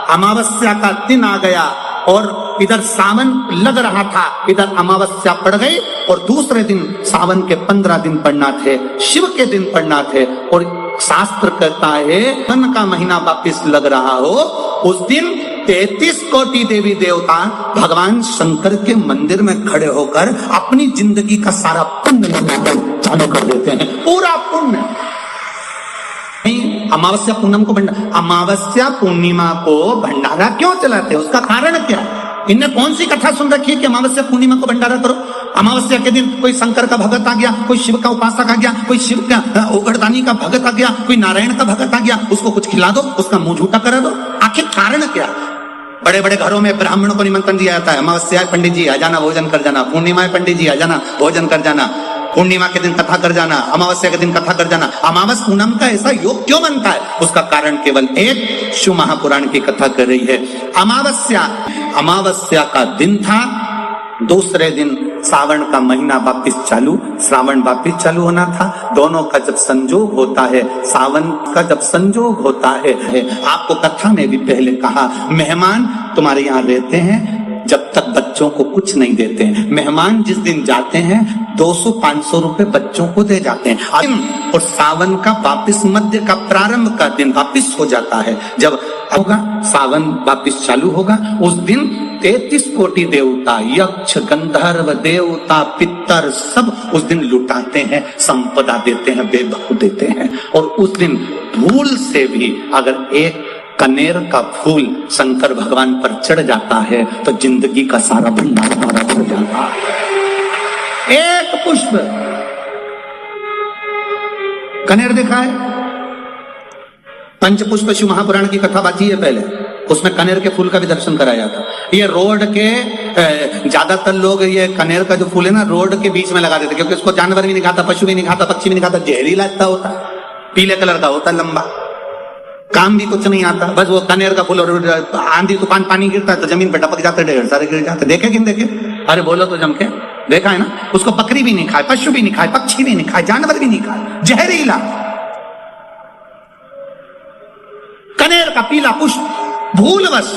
अमावस्या का दिन आ गया और इधर सावन लग रहा था, इधर अमावस्या पड़ गई और दूसरे दिन सावन के 15 दिन पड़ना थे, शिव के दिन पड़ना थे। और शास्त्र कहता है सावन का महीना वापिस लग रहा हो, उस दिन 33 कोटि देवी देवता भगवान शंकर के मंदिर में खड़े होकर अपनी जिंदगी का सारा पुण्य चालू कर देते हैं, पूरा पुण्य। अमावस्या पूनम को अमावस्या पूर्णिमा को भंडारा क्यों चलाते हैं, उसका कारण क्या है? इनने कौन सी कथा सुन रखी है कि अमावस्या पूर्णिमा को भंडारा करो? अमावस्या के दिन कोई शंकर का भगत आ गया, कोई शिव का उपासक आ गया, कोई शिव का उगड़दानी का भगत आ गया, कोई नारायण का भगत आ गया, उसको कुछ खिला दो, उसका मुंह झूठा करा दो। आखिर कारण क्या? बड़े बड़े घरों में ब्राह्मणों को निमंत्रण दिया जाता है, अमावस्या है पंडित जी आ जाना, भोजन कर जाना, पूर्णिमा है पंडित जी आ जाना, भोजन कर जाना, पूर्णिमा के दिन कथा कर जाना, अमावस्या के दिन कथा कर जाना। अमावस पूनम का ऐसा योग क्यों बनता है? उसका कारण केवल एक, शिव महापुराण की कथा कर रही है। अमावस्या का दिन था, दूसरे दिन सावन का महीना वापिस चालू, श्रावण वापिस चालू होना था। दोनों का जब संजोग होता है, सावन का जब संजोग होता है, आपको कथा में भी पहले कहा, मेहमान तुम्हारे यहाँ रहते हैं जब तक बच्चों को कुछ नहीं देते हैं। मेहमान जिस दिन जाते हैं 200-500 रुपए बच्चों को दे जाते हैं। और सावन का वापिस मध्य का प्रारंभ का दिन वापिस हो जाता है, जब होगा सावन वापिस चालू होगा, उस दिन 33 कोटि देवता, यक्ष, गंधर्व, देवता, पितर सब उस दिन लुटाते हैं, संपदा देते हैं, बेबकू देते हैं। और उस दिन भूल से भी अगर एक कनेर का फूल शंकर भगवान पर चढ़ जाता है तो जिंदगी का सारा भंडार हमारा भर जाता है। एक पुष्प, कनेर देखा है? पंचपुष्प शिव महापुराण की कथा बाकी है पहले, उसमें कनेर के फूल का भी दर्शन कराया था। ये रोड के ज्यादातर लोग ये कनेर का जो फूल है ना रोड के बीच में लगा देते, क्योंकि उसको जानवर भी नहीं खाता, पशु भी नहीं खाता, पक्षी भी नहीं खाता, जहरीला इतना होता है, पीले कलर का होता है, लंबा, काम भी कुछ नहीं आता, बस वो कनेर का फूल। और आंधी तूफान पानी गिरता है तो जमीन पे टपक जाते, ढेर सारे गिर जाते। देखे कि देखे? अरे बोलो तो जम के देखा है ना? उसको बकरी भी नहीं खाए, पशु भी नहीं खाए, पक्षी भी नहीं खाए, जानवर भी नहीं खाए, जहरीला कनेर का पीला पुष्प। भूलवश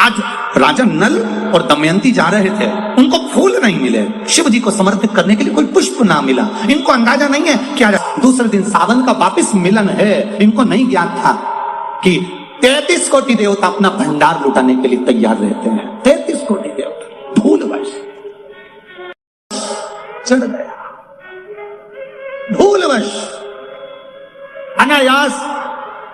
आज राजा नल और दमयंती जा रहे थे, उनको फूल नहीं मिले, शिव जी को समर्पित करने के लिए कोई पुष्प ना मिला। इनको अंदाजा नहीं है क्या दूसरे दिन सावन का वापिस मिलन है, इनको नहीं ज्ञात था कि 33 कोटि देवता अपना भंडार लुटाने के लिए तैयार रहते हैं। 33 कोटि देवता भूलवश चढ़ गया, भूलवश अनायास,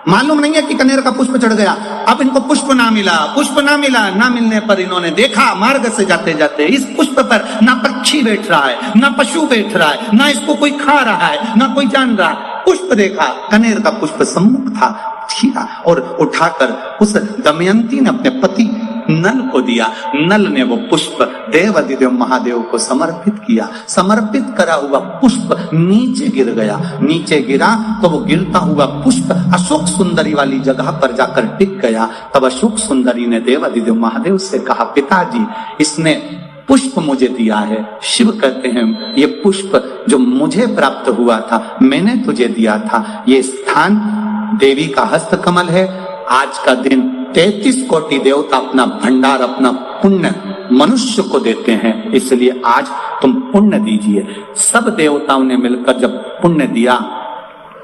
मालूम नहीं है कि कनेर का पुष्प चढ़ गया। अब इनको पुष्प ना मिला, पुष्प ना मिला, ना मिलने पर इन्होंने देखा मार्ग से जाते जाते इस पुष्प पर ना पक्षी बैठ रहा है, ना पशु बैठ रहा है, ना इसको कोई खा रहा है, ना कोई जान रहा है। पुष्प देखा, कनेर का पुष्प सम्मुख था, छीना और उठाकर उस दमयंती ने अपने पति नल को दिया। नल ने वो पुष्प देवाधिदेव महादेव को समर्पित किया। समर्पित करा हुआ पुष्प नीचे गिर गया, नीचे गिरा तो वो गिरता हुआ पुष्प अशोक सुंदरी वाली जगह पर जाकर टिक गया। तब अशोक सुंदरी ने देवाधिदेव महादेव से कहा, पिताजी इसने पुष्प मुझे दिया है। शिव कहते हैं ये पुष्प जो मुझे प्राप्त हुआ था मैंने तुझे दिया था, ये स्थान देवी का हस्त कमल है। आज का दिन 33 कोटि देवता अपना भंडार, अपना पुण्य मनुष्य को देते हैं, इसलिए आज तुम पुण्य दीजिए। सब देवताओं ने मिलकर जब पुण्य दिया,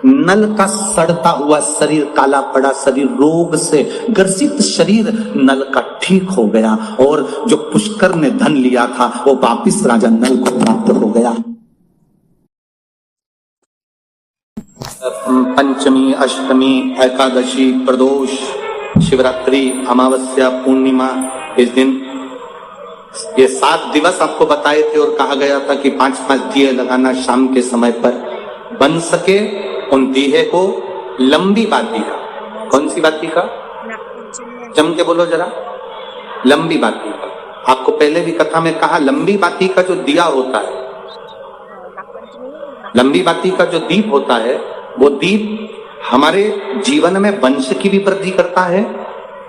नल का सड़ता हुआ शरीर, काला पड़ा शरीर, रोग से ग्रसित शरीर नल का ठीक हो गया और जो पुष्कर ने धन लिया था वो वापिस राजा नल को प्राप्त हो गया। पंचमी, अष्टमी, एकादशी, प्रदोष, शिवरात्रि, अमावस्या, पूर्णिमा, इस दिन ये 7 दिवस आपको बताए थे और कहा गया था कि 5-5 दिए लगाना शाम के समय पर। बन सके उन दिए को लंबी बाती का, कौन सी बाती का? जम के बोलो जरा, लंबी बाती का। आपको पहले भी कथा में कहा, लंबी बाती का जो दिया होता है, लंबी बाती का जो दीप होता है, वो दीप हमारे जीवन में वंश की भी वृद्धि करता है।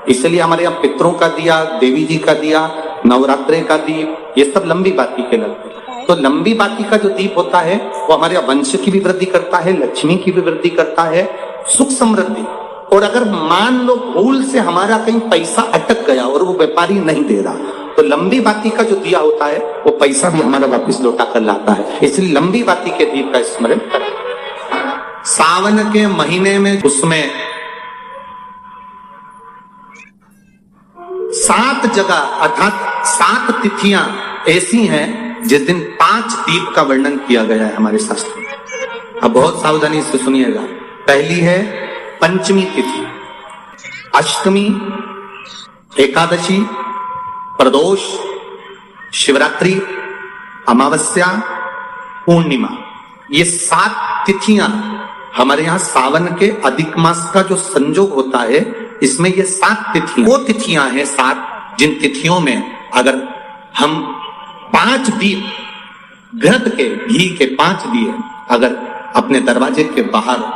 इसलिए हमारे यहाँ पितरों का दिया, देवी जी का दिया, नवरात्रे का दीप, ये सब लंबी बाती के लगते हैं। तो लंबी बाती का जो दीप होता है वो हमारे वंश की भी वृद्धि करता है, लक्ष्मी की भी वृद्धि करता है, सुख समृद्धि और अगर मान लो भूल से हमारा कहीं पैसा अटक गया और वो व्यापारी नहीं दे रहा, तो लंबी बाती का जो दिया होता है वो पैसा भी हमारा वापस लौटा कर लाता है। इसलिए लंबी बाती के दीप का स्मरण करें। सावन के महीने में उसमें 7 जगह अर्थात 7 तिथियां ऐसी हैं जिस दिन 5 दीप का वर्णन किया गया है हमारे शास्त्र में। अब बहुत सावधानी से सुनिएगा। पहली है पंचमी तिथि, अष्टमी, एकादशी, प्रदोष, शिवरात्रि, अमावस्या, पूर्णिमा। ये 7 तिथियां हमारे यहाँ सावन के अधिक मास का जो संयोग होता है, इसमें ये 7 तिथियां, वो तिथियां हैं 7 जिन तिथियों में अगर हम 5 दीप घृत के घी के 5 दिए अगर अपने दरवाजे के बाहर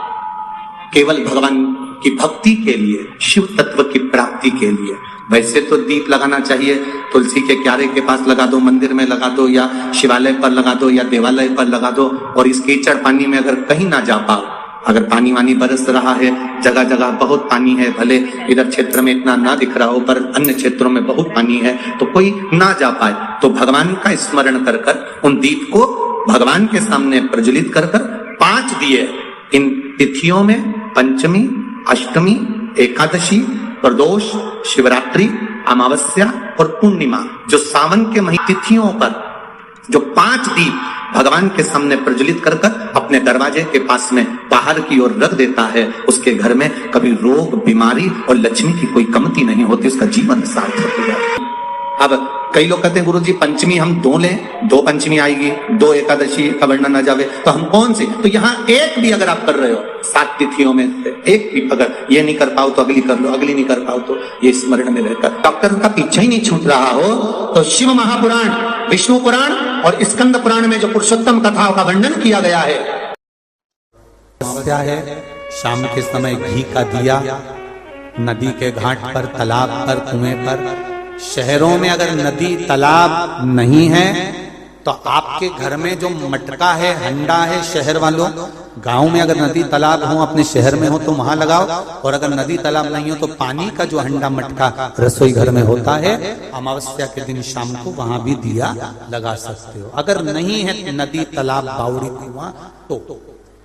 केवल भगवान की भक्ति के लिए, शिव तत्व की प्राप्ति के लिए, वैसे तो दीप लगाना चाहिए तुलसी के क्यारे के पास लगा दो, मंदिर में लगा दो, या शिवालय पर लगा दो, या देवालय पर लगा दो। और इस कीचड़ पानी में अगर कहीं ना जा पाओ, अगर पानी वानी बरस रहा है, जगह जगह बहुत पानी है, भले इधर क्षेत्र में इतना ना दिख रहा हो पर अन्य क्षेत्रों में बहुत पानी है, तो कोई ना जा पाए तो भगवान का स्मरण कर कर उन दीप को भगवान के सामने प्रज्वलित कर कर 5 दिए इन तिथियों में, पंचमी, अष्टमी, एकादशी, प्रदोष, शिवरात्रि, अमावस्या और पूर्णिमा, जो सावन के महीने तिथियों पर जो 5 दीप भगवान के सामने प्रज्वलित कर कर अपने दरवाजे के पास में बाहर की ओर रख देता है, उसके घर में कभी रोग, बीमारी और लक्ष्मी की कोई कमती नहीं होती, उसका जीवन सार्थक हो जाता है। अब कई लोग कहते हैं गुरुजी पंचमी हम 2 लें, 2 पंचमी आएगी, 2 एकादशी का वर्णन ना जावे, तो हम कौन सी? तो यहाँ एक भी अगर आप कर रहे हो 7 तिथियों में एक भी, अगर ये नहीं कर पाओ तो अगली कर लो, अगली नहीं कर पाओ तो ये स्मरण में रहकर डॉक्टर का पीछे ही नहीं छूट रहा हो, तो शिव महापुराण, विष्णु पुराण और स्कंद पुराण में जो पुरुषोत्तम कथाओं का वर्णन किया गया है, शाम के समय घी का दिया नदी के घाट पर, तालाब पर, कुएं पर। शहरों में अगर नदी तालाब नहीं है तो आपके घर में जो मटका है, हंडा है, शहर वालों, गांव में अगर नदी तालाब हो, अपने शहर में हो तो वहां लगाओ, और अगर नदी तालाब नहीं हो तो पानी का जो हंडा मटका रसोई घर में होता है, अमावस्या के दिन शाम को वहां भी दिया लगा सकते हो। अगर नहीं है नदी तालाब, बावड़ी, कुआं, तो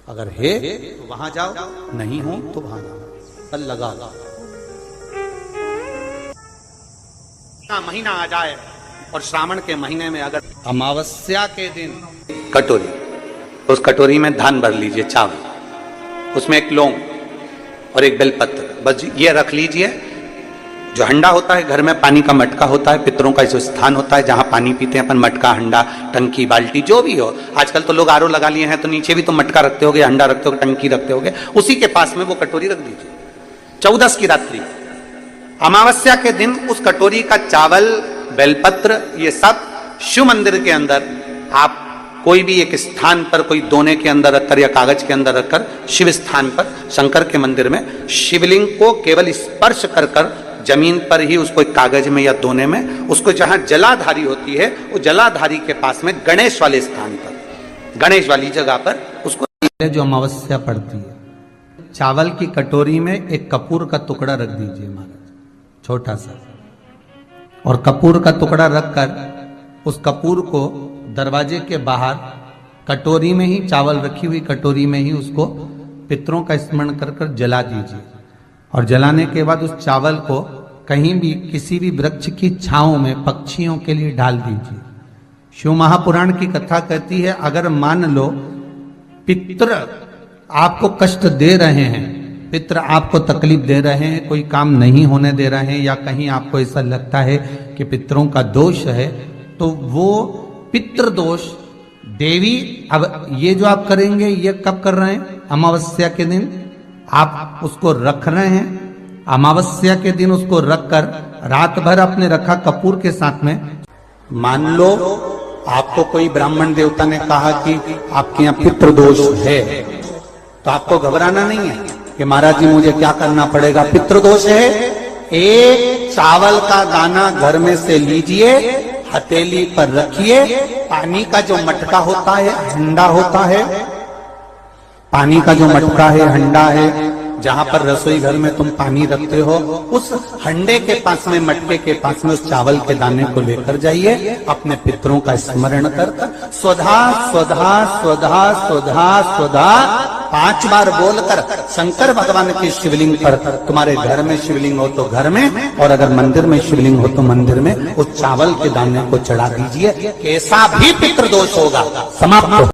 अगर है तो वहां जाओ, नहीं हो तो वहां जाओ, लगाओ। महीना आ जाए और श्रावण के महीने में अगर अमावस्या के दिन कटोरी, उस कटोरी में धान भर लीजिए, चावल, उसमें एक लौंग और एक बेलपत्र, बस ये रख लीजिए। जो हंडा होता है घर में, पानी का मटका होता है, पितरों का जो स्थान होता है जहां पानी पीते हैं अपन, मटका, हंडा, टंकी, बाल्टी, जो भी हो। आजकल तो लोग आरओ लगा लिए हैं तो नीचे भी तो मटका रखते होगे, हंडा रखते होगे, टंकी रखते होगे, उसी के पास में वो कटोरी रख दीजिए। 14 की रात्रि, अमावस्या के दिन उस कटोरी का चावल, बेलपत्र, ये सब शिव मंदिर के अंदर आप कोई भी एक स्थान पर, कोई दोने के अंदर रखकर या कागज के अंदर रखकर, शिव स्थान पर, शंकर के मंदिर में शिवलिंग को केवल स्पर्श कर कर जमीन पर ही उसको एक कागज में या दोने में, उसको जहां जलाधारी होती है, वो जलाधारी के पास में गणेश वाले स्थान पर, गणेश वाली जगह पर उसको, जो अमावस्या पड़ती है, चावल की कटोरी में एक कपूर का टुकड़ा रख दीजिए महाराज, छोटा सा, और कपूर का टुकड़ा रखकर उस कपूर को दरवाजे के बाहर कटोरी में ही, चावल रखी हुई कटोरी में ही उसको पितरों का स्मरण कर कर जला दीजिए। और जलाने के बाद उस चावल को कहीं भी किसी भी वृक्ष की छांव में पक्षियों के लिए डाल दीजिए। शिव महापुराण की कथा कहती है, अगर मान लो पितृ आपको कष्ट दे रहे हैं, पितृ आपको तकलीफ दे रहे हैं, कोई काम नहीं होने दे रहे हैं, या कहीं आपको ऐसा लगता है कि पितरों का दोष है, तो वो पितृ दोष देवी, अब ये जो आप करेंगे ये कब कर रहे हैं? अमावस्या के दिन आप उसको रख रहे हैं। अमावस्या के दिन उसको रखकर रात भर अपने रखा कपूर के साथ में, मान लो आपको कोई ब्राह्मण देवता ने कहा कि आपके यहाँ पितृ दोष है, तो आपको घबराना नहीं है कि महाराज जी मुझे क्या करना पड़ेगा, पितृदोष है। एक चावल का दाना घर में से लीजिए, हथेली पर रखिए, पानी का जो मटका होता है, हंडा होता है, पानी का जो मटका है, हंडा है, जहां पर रसोई घर में तुम पानी रखते हो, उस हंडे के पास में, मटके के पास में उस चावल के दाने को लेकर जाइए, अपने पितरों का स्मरण कर स्वधा स्वधा स्वधा स्वधा स्वधा 5 बार बोलकर शंकर भगवान के शिवलिंग पर, तुम्हारे घर में शिवलिंग हो तो घर में, और अगर मंदिर में शिवलिंग हो तो मंदिर में, उस चावल के दाने को चढ़ा दीजिए। कैसा भी पितृदोष होगा समाप्त हो